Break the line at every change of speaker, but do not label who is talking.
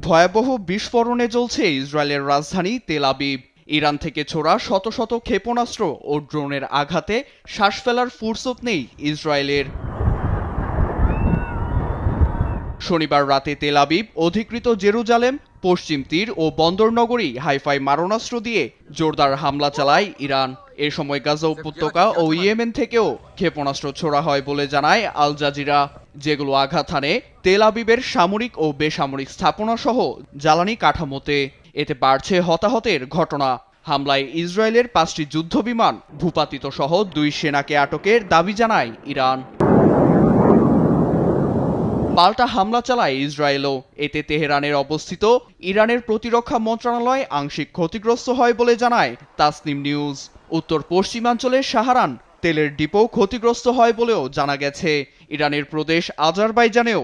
ভয়াবহ বিস্ফোরণে জ্বলছে ইসরায়েলের রাজধানী তেল আবিব। ইরান থেকে ছোড়া শত শত ক্ষেপণাস্ত্র ও ড্রোনের আঘাতে শ্বাস ফেলার ফুরসত নেই ইসরায়েলের। শনিবার রাতে তেল আবিব, অধিকৃত জেরুজালেম, পশ্চিম তীর ও বন্দর নগরী হাইফায় মারণাস্ত্র দিয়ে জোরদার হামলা চালায় ইরান। এ সময় গাজা উপত্যকা ও ইয়েমেন থেকেও ক্ষেপণাস্ত্র ছোড়া হয় বলে জানায় আল জাজিরা, যেগুলো আঘাত হানে তেল আবিবের সামরিক ও বেসামরিক স্থাপনা সহ জ্বালানি কাঠামোতে। এতে বাড়ছে হতাহতের ঘটনা। হামলায় ইসরায়েলের 5টি যুদ্ধবিমান ভূপাতিত সহ 2 সেনাকে আটকের দাবি জানায় ইরান। পাল্টা হামলা চালায় ইসরায়েলও। এতে তেহরানের অবস্থিত ইরানের প্রতিরক্ষা মন্ত্রণালয় আংশিক ক্ষতিগ্রস্ত হয় বলে জানায় তাসনিম নিউজ। উত্তর পশ্চিমাঞ্চলের সাহারান তেলের ডিপো ক্ষতিগ্রস্ত হয় বলেও জানা গেছে। ইরানের প্রদেশ আজারবাইজানেও